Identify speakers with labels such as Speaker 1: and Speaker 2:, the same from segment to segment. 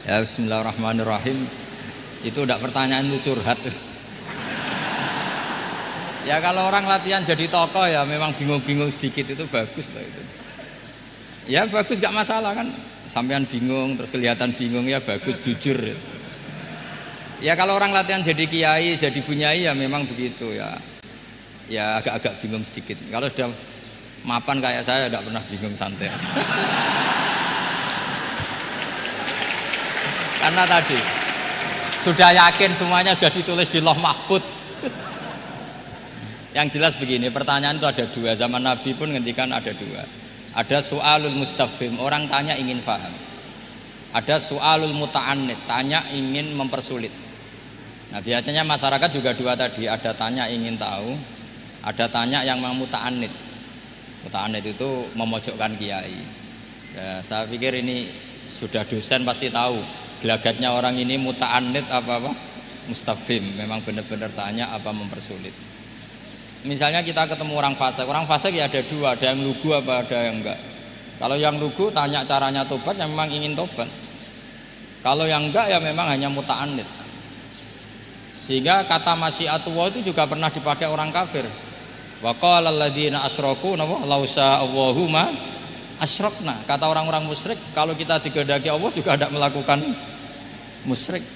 Speaker 1: Ya bismillahirrahmanirrahim. Itu udah pertanyaan itu curhat. Ya kalau orang latihan jadi tokoh ya memang bingung-bingung sedikit itu bagus lah itu. Ya bagus gak masalah kan. Sampean bingung terus kelihatan bingung ya bagus jujur. Ya kalau orang latihan jadi kiai, jadi bunyai ya memang begitu ya. Ya agak-agak bingung sedikit. Kalau sudah mapan kayak saya tidak pernah bingung, santai. Karena tadi sudah yakin semuanya sudah ditulis di Lauh Mahfudz. Yang jelas begini, pertanyaan itu ada dua. Zaman Nabi pun ngendikan ada dua. Ada su'alul mustafhim, orang tanya ingin paham. Ada su'alul muta'annid, tanya ingin mempersulit. Nah biasanya masyarakat juga dua tadi, ada tanya ingin tahu, ada tanya yang memang muta'annid. Muta'annid itu memojokkan kiai. Ya, saya pikir ini sudah dosen pasti tahu gelagatnya orang ini muta'annid apa mustafhim, memang benar-benar tanya apa mempersulit. Misalnya kita ketemu orang fasik ya ada dua, ada yang lugu apa ada yang enggak. Kalau yang lugu tanya caranya tobat, yang memang ingin tobat. Kalau yang enggak ya memang hanya muta'annid. Sehingga kata masyiatullah itu juga pernah dipakai orang kafir. Wa qala alladziina asyraku law sya'allahu ma asyrakna. Kata orang-orang musyrik, kalau kita dikehendaki Allah juga tidak melakukan musyrik.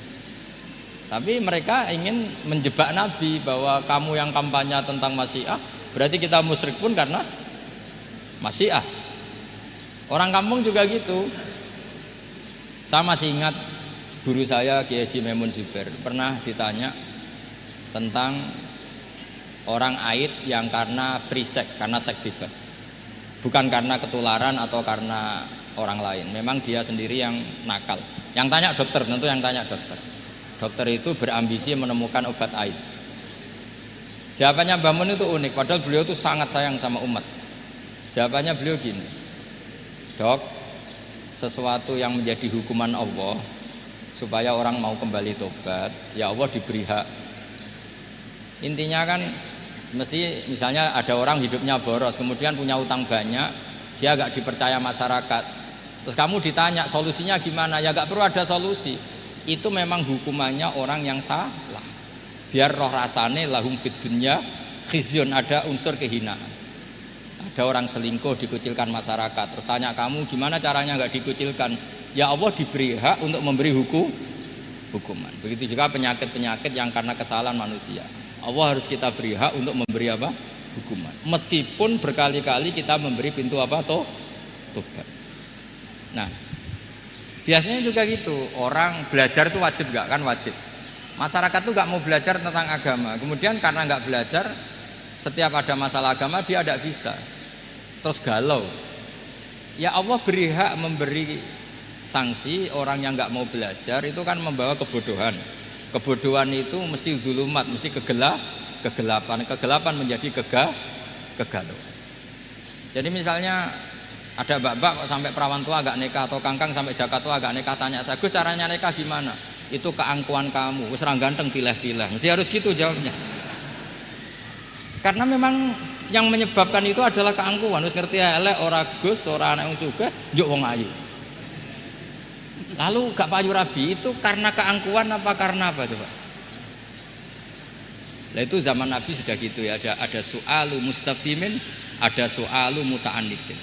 Speaker 1: Tapi mereka ingin menjebak Nabi bahwa kamu yang kampanye tentang masyiah, berarti kita musyrik pun karena masyiah. Orang kampung juga gitu. Saya masih ingat guru saya Kiai Haji Maimun Zubair pernah ditanya tentang orang haid yang karena free sex, karena seks bebas. Bukan karena ketularan atau karena orang lain. Memang dia sendiri yang nakal. Yang tanya dokter, tentu yang tanya dokter. Dokter itu berambisi menemukan obat haid. Jawabannya Mbah Mun itu unik, padahal beliau itu sangat sayang sama umat. Jawabannya beliau gini, dok, sesuatu yang menjadi hukuman Allah supaya orang mau kembali tobat, ya Allah diberi hak. Intinya kan mesti misalnya ada orang hidupnya boros, kemudian punya utang banyak, dia agak dipercaya masyarakat. Terus kamu ditanya solusinya gimana? Ya gak perlu ada solusi. Itu memang hukumannya orang yang salah. Biar roh rasane lahum fid dunya khizyun, ada unsur kehinaan. Ada orang selingkuh dikucilkan masyarakat. Terus tanya kamu gimana caranya nggak dikucilkan? Ya Allah diberi hak untuk memberi hukuman. Begitu juga penyakit-penyakit yang karena kesalahan manusia. Allah harus kita beri hak untuk memberi apa? Hukuman. Meskipun berkali-kali kita memberi pintu apa? Tobat. Nah, biasanya juga gitu, orang belajar itu wajib gak? Kan wajib. Masyarakat tuh gak mau belajar tentang agama. Kemudian karena gak belajar, setiap ada masalah agama dia tidak bisa. Terus galau. Ya Allah beri hak memberi sanksi orang yang gak mau belajar itu kan membawa kebodohan. Kebodohan itu mesti zulumat, mesti kegelapan. Kegelapan menjadi kegalauan. Jadi misalnya ada mbak-mbak kok sampai perawan tua agak nikah, atau kangkang sampai jaka tua agak nikah, tanya saya, Gus caranya nikah gimana? Itu keangkuhan kamu, wis ra ganteng pilih-pilih. Mesti harus gitu jawabnya. Karena memang yang menyebabkan itu adalah keangkuhan. Wis ngerti elek ora Gus, ora anak wong sugih, njuk wong ayu. Lalu gak payu rabi itu karena keangkuhan apa karena apa coba? Nah itu zaman Nabi sudah gitu ya, ada su'alu mustafimin, ada su'alu muta'annidin.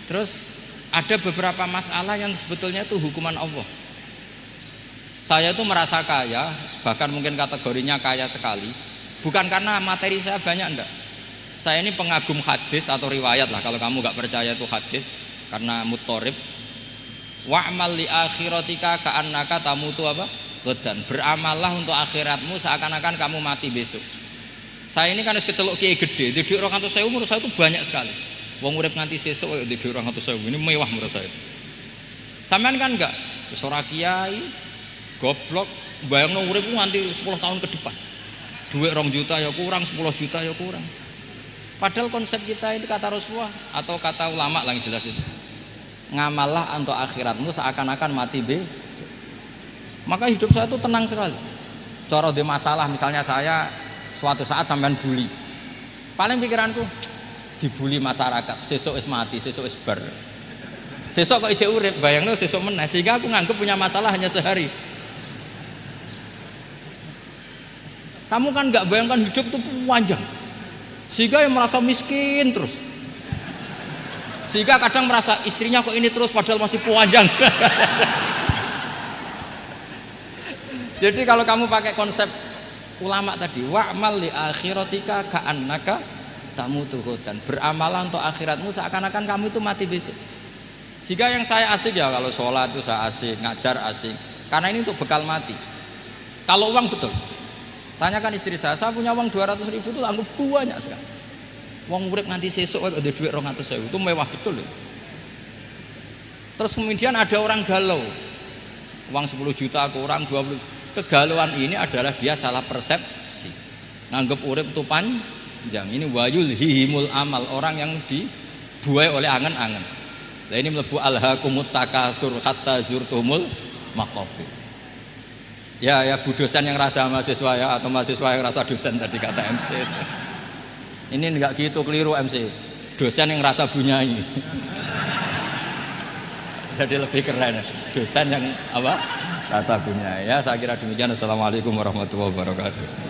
Speaker 1: Terus ada beberapa masalah yang sebetulnya itu hukuman Allah. Saya itu merasa kaya, bahkan mungkin kategorinya kaya sekali, bukan karena materi saya banyak, enggak. Saya ini pengagum hadis atau riwayat lah, kalau kamu nggak percaya itu hadis, karena muttorib. Wa'mal li akhiratika ka'annaka tamutu apa? Godan. Beramallah untuk akhiratmu seakan-akan kamu mati besok. Saya ini kan harus keceluk kiai gede, di orang saya umur saya itu banyak sekali. Wong urip nganti sesuk di 200.000 ini mewah menurut saya itu. Sampean kan enggak, ora kiai, goblok, bayangno urip nganti 10 tahun ke depan. Duit 2 juta ya kurang, 10 juta ya kurang. Padahal konsep kita itu kata Rasulullah atau kata ulama lah yang jelas itu. Ngamallah untuk akhiratmu seakan-akan mati besok. Maka hidup saya itu tenang sekali. Cara di masalah misalnya saya suatu saat sampean bully. Paling pikiranku dibully masyarakat, sesuk wis mati, sesuk wis bar. Sesok kok ijek urip, bayangno sesok meneh, sehingga aku nganggep punya masalah hanya sehari. Kamu kan nggak bayangkan hidup itu panjang, sehingga yang merasa miskin terus, sehingga kadang merasa istrinya kok ini terus padahal masih panjang. Jadi kalau kamu pakai konsep ulama tadi, wa'mal li akhiratika ka'annaka tamutu ghadan, beramalah untuk akhiratmu seakan-akan kamu itu mati besok. Sehingga yang saya asik ya kalau sholat itu saya asik, ngajar asik, karena ini untuk bekal mati. Kalau uang betul, tanyakan istri saya punya uang 200.000 itu anggap banyak sekali. Uang urip nganti sesuk ada duit 200.000 itu mewah betul ya. Terus kemudian ada orang galau, uang 10 juta ke orang 20. Kegalauan ini adalah dia salah persepsi, nganggap urip itu panjang. Ini wayul hihimul amal, orang yang dibuai oleh angan-angan. Nah ini melebu alhaqumut takatsur hatta zurtumul maqabir. Ya Bu dosen yang rasa mahasiswa ya, atau mahasiswa yang rasa dosen tadi kata MC. Ini enggak gitu, keliru MC. Dosen yang rasa bunyai. Jadi lebih keren. Dosen yang apa? Rasa bunyai. Ya saya kira demikian. Assalamualaikum warahmatullahi wabarakatuh.